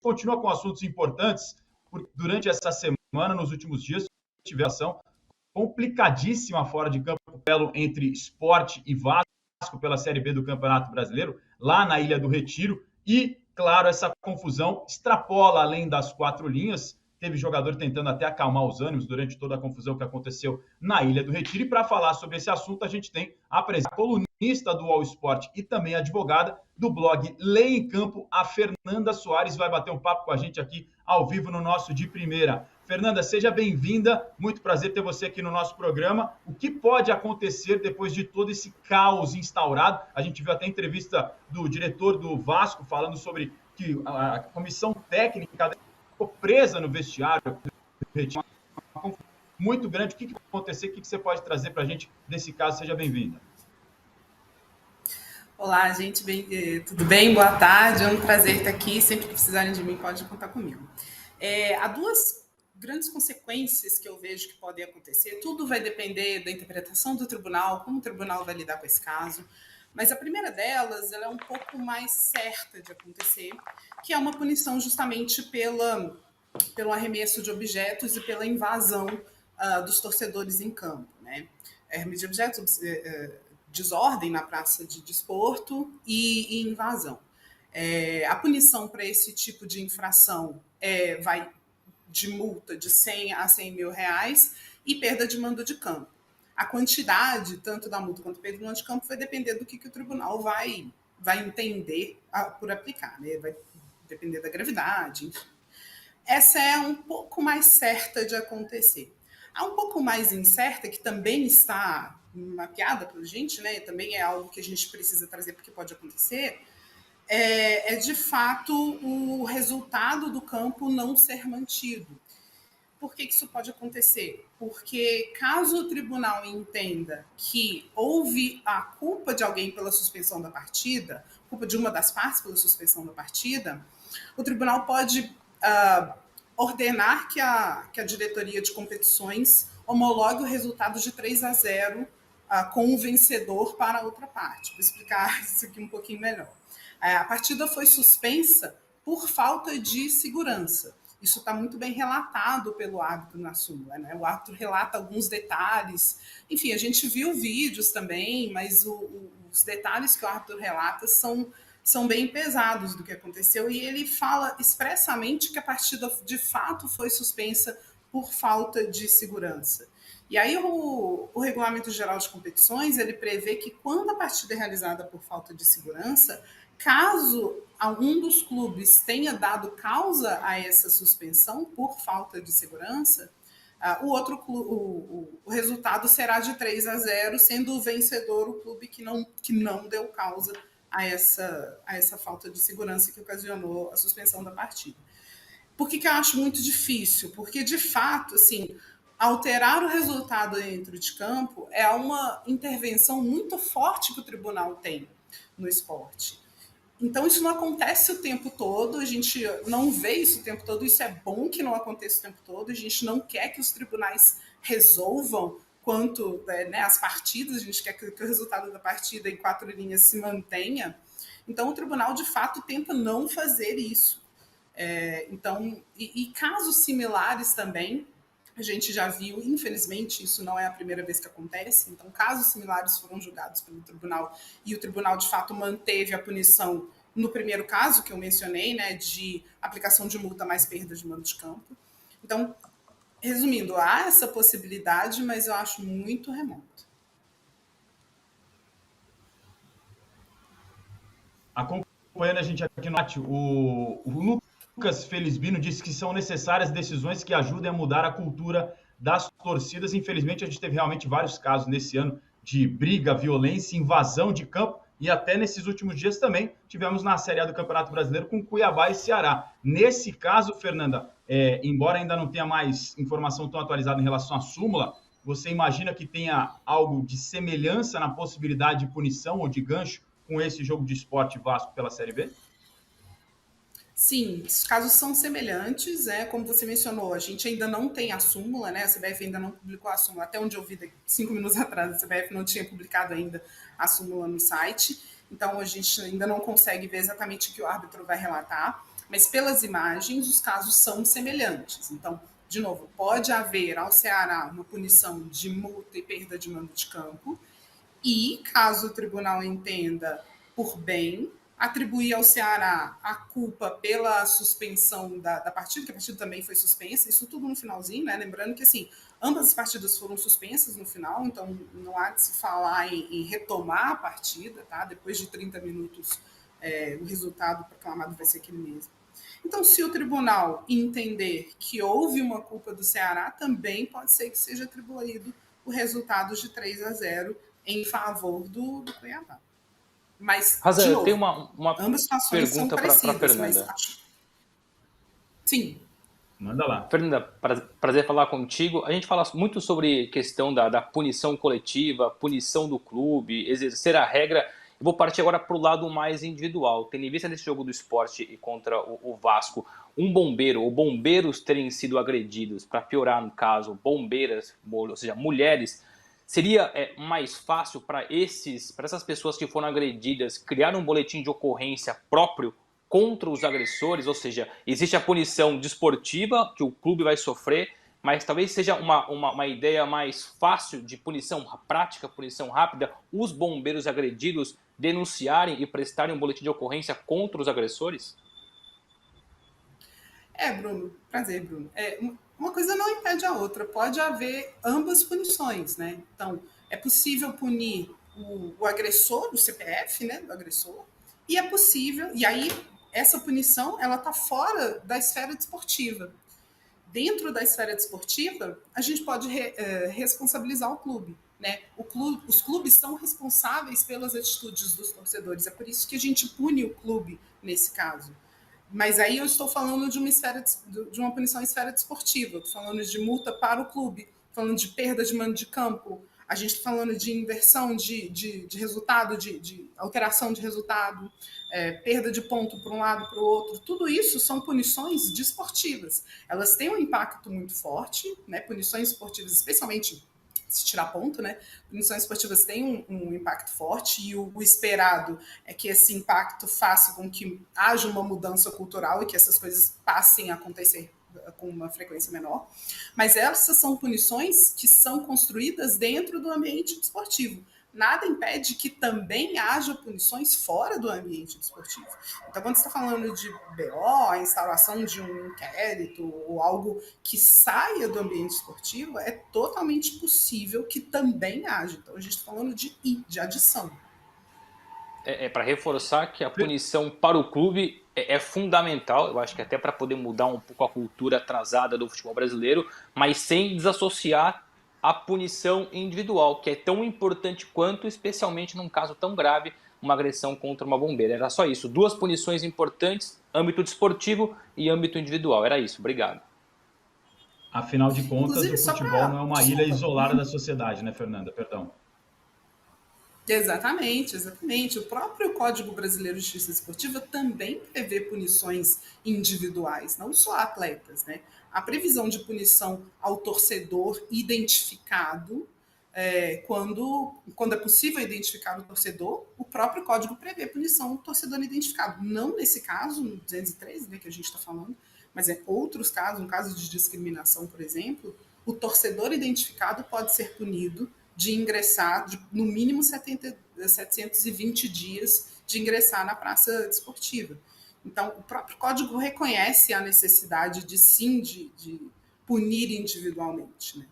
continua com assuntos importantes, porque durante essa semana, nos últimos dias, tive ação complicadíssima fora de campo, duelo entre Sport e Vasco pela Série B do Campeonato Brasileiro, lá na Ilha do Retiro, e, claro, essa confusão extrapola além das quatro linhas. Teve jogador tentando até acalmar os ânimos durante toda a confusão que aconteceu na Ilha do Retiro. E para falar sobre esse assunto, a gente tem a presença colunista do All Sport e também advogada do blog Lei em Campo, a Fernanda Soares, vai bater um papo com a gente aqui ao vivo no nosso De Primeira. Fernanda, seja bem-vinda. Muito prazer ter você aqui no nosso programa. O que pode acontecer depois de todo esse caos instaurado? A gente viu até a entrevista do diretor do Vasco falando sobre que a comissão técnica ficou presa no vestiário, muito grande. O que vai acontecer? O que você pode trazer para a gente desse caso? Seja bem-vinda. Olá, gente, tudo bem? Boa tarde, é um prazer estar aqui. Sempre que precisarem de mim, pode contar comigo. Há duas grandes consequências que eu vejo que podem acontecer. Tudo vai depender da interpretação do tribunal, como o tribunal vai lidar com esse caso. Mas a primeira delas, ela é um pouco mais certa de acontecer, que é uma punição justamente pelo arremesso de objetos e pela invasão dos torcedores em campo, né? Arremesso de objetos, desordem na praça de desporto e invasão. A punição para esse tipo de infração vai de multa de 100 a 100 mil reais e perda de mando de campo. A quantidade, tanto da multa quanto perda de mando de campo, vai depender do que o tribunal vai entender por aplicar, né? Vai depender da gravidade, enfim. Essa é um pouco mais certa de acontecer. Há um pouco mais incerta, que também está mapeada para a gente, né? Também é algo que a gente precisa trazer porque pode acontecer, é de fato o resultado do campo não ser mantido. Por que isso pode acontecer? Porque caso o tribunal entenda que houve a culpa de alguém pela suspensão da partida, culpa de uma das partes pela suspensão da partida, o tribunal pode ordenar que a diretoria de competições homologue o resultado de 3-0 com o vencedor para a outra parte. Vou explicar isso aqui um pouquinho melhor. A partida foi suspensa por falta de segurança. Isso está muito bem relatado pelo árbitro na súmula, né? O árbitro relata alguns detalhes. Enfim, a gente viu vídeos também, mas os detalhes que o árbitro relata são bem pesados do que aconteceu. E ele fala expressamente que a partida de fato foi suspensa por falta de segurança. E aí o Regulamento Geral de Competições, ele prevê que quando a partida é realizada por falta de segurança, caso algum dos clubes tenha dado causa a essa suspensão por falta de segurança, o resultado será de 3-0, sendo o vencedor o clube que não deu causa a essa falta de segurança que ocasionou a suspensão da partida. Por que eu acho muito difícil? Porque, de fato, assim, alterar o resultado dentro de campo é uma intervenção muito forte que o tribunal tem no esporte. Então, isso não acontece o tempo todo, a gente não vê isso o tempo todo, isso é bom que não aconteça o tempo todo, a gente não quer que os tribunais resolvam quanto as partidas, a gente quer que o resultado da partida em 4 linhas se mantenha. Então, o tribunal, de fato, tenta não fazer isso. Então, casos similares também, a gente já viu, infelizmente, isso não é a primeira vez que acontece, então casos similares foram julgados pelo tribunal e o tribunal, de fato, manteve a punição no primeiro caso que eu mencionei, né, de aplicação de multa mais perda de mando de campo. Então, resumindo, há essa possibilidade, mas eu acho muito remoto. Acompanhando a gente aqui no chat, o Lucas Felizbino disse que são necessárias decisões que ajudem a mudar a cultura das torcidas. Infelizmente, a gente teve realmente vários casos nesse ano de briga, violência, invasão de campo, e até nesses últimos dias também tivemos na Série A do Campeonato Brasileiro com Cuiabá e Ceará. Nesse caso, Fernanda, embora ainda não tenha mais informação tão atualizada em relação à súmula, você imagina que tenha algo de semelhança na possibilidade de punição ou de gancho com esse jogo de Sport Vasco pela Série B? Sim, os casos são semelhantes, como você mencionou, a gente ainda não tem a súmula, né? A CBF ainda não publicou a súmula, até onde eu vi 5 minutos atrás, a CBF não tinha publicado ainda a súmula no site, então a gente ainda não consegue ver exatamente o que o árbitro vai relatar, Mas pelas imagens, os casos são semelhantes. Então, de novo, pode haver ao Ceará uma punição de multa e perda de mando de campo, e, caso o tribunal entenda por bem, atribuir ao Ceará a culpa pela suspensão da partida, que a partida também foi suspensa, isso tudo no finalzinho, né? Lembrando que, assim, ambas as partidas foram suspensas no final, então não há de se falar em retomar a partida, tá? Depois de 30 minutos, o resultado proclamado vai ser aquele mesmo. Então, se o tribunal entender que houve uma culpa do Ceará, também pode ser que seja atribuído o resultado de 3-0 em favor do Cuiabá. Mas, Razan, de eu novo, tenho uma ambas situações são pergunta para parecidas, mas Fernanda. Sim. Manda lá. Fernanda, prazer falar contigo. A gente fala muito sobre questão da punição coletiva, punição do clube, exercer a regra. Eu vou partir agora para o lado mais individual. Tendo em vista nesse jogo do Sport e contra o Vasco, um bombeiro ou bombeiros terem sido agredidos, para piorar no caso, bombeiras, ou seja, mulheres, seria mais fácil para essas pessoas que foram agredidas criar um boletim de ocorrência próprio contra os agressores, ou seja, existe a punição desportiva que o clube vai sofrer, mas talvez seja uma ideia mais fácil de punição prática, punição rápida, os bombeiros agredidos denunciarem e prestarem um boletim de ocorrência contra os agressores? Bruno, prazer, Bruno. Uma coisa não impede a outra, pode haver ambas punições, né? Então, é possível punir o agressor, o CPF, né, do agressor, e é possível, e aí essa punição, ela está fora da esfera desportiva. Dentro da esfera desportiva, a gente pode responsabilizar o clube, né? Os clubes são responsáveis pelas atitudes dos torcedores, é por isso que a gente pune o clube nesse caso. Mas aí eu estou falando de uma punição em esfera desportiva, estou falando de multa para o clube, falando de perda de mando de campo, a gente está falando de inversão de resultado, de alteração de resultado, perda de ponto para um lado para o outro. Tudo isso são punições desportivas. Elas têm um impacto muito forte, né? Punições esportivas, especialmente se tirar ponto, né? Punições esportivas têm um impacto forte e o esperado é que esse impacto faça com que haja uma mudança cultural e que essas coisas passem a acontecer com uma frequência menor. Mas essas são punições que são construídas dentro do ambiente desportivo. Nada impede que também haja punições fora do ambiente desportivo. Então, quando você está falando de BO, a instauração de um inquérito ou algo que saia do ambiente esportivo, é totalmente possível que também haja. Então, a gente está falando de adição. Para reforçar que a punição para o clube é fundamental, eu acho que até para poder mudar um pouco a cultura atrasada do futebol brasileiro, mas sem desassociar a punição individual, que é tão importante quanto, especialmente num caso tão grave, uma agressão contra uma bombeira. Era só isso, 2 punições importantes, âmbito desportivo e âmbito individual. Era isso, obrigado. Afinal de contas, Inclusive, o futebol não é uma ilha isolada da sociedade, né, Fernanda? Perdão. Exatamente, exatamente. O próprio Código Brasileiro de Justiça Esportiva também prevê punições individuais, não só atletas, né? A previsão de punição ao torcedor identificado, quando é possível identificar o torcedor, o próprio Código prevê punição ao torcedor identificado. Não nesse caso, no 213, né, que a gente está falando, mas em outros casos, um caso de discriminação, por exemplo, o torcedor identificado pode ser punido de ingressar, no mínimo 720 dias de ingressar na praça desportiva. Então, o próprio código reconhece a necessidade de punir individualmente, né?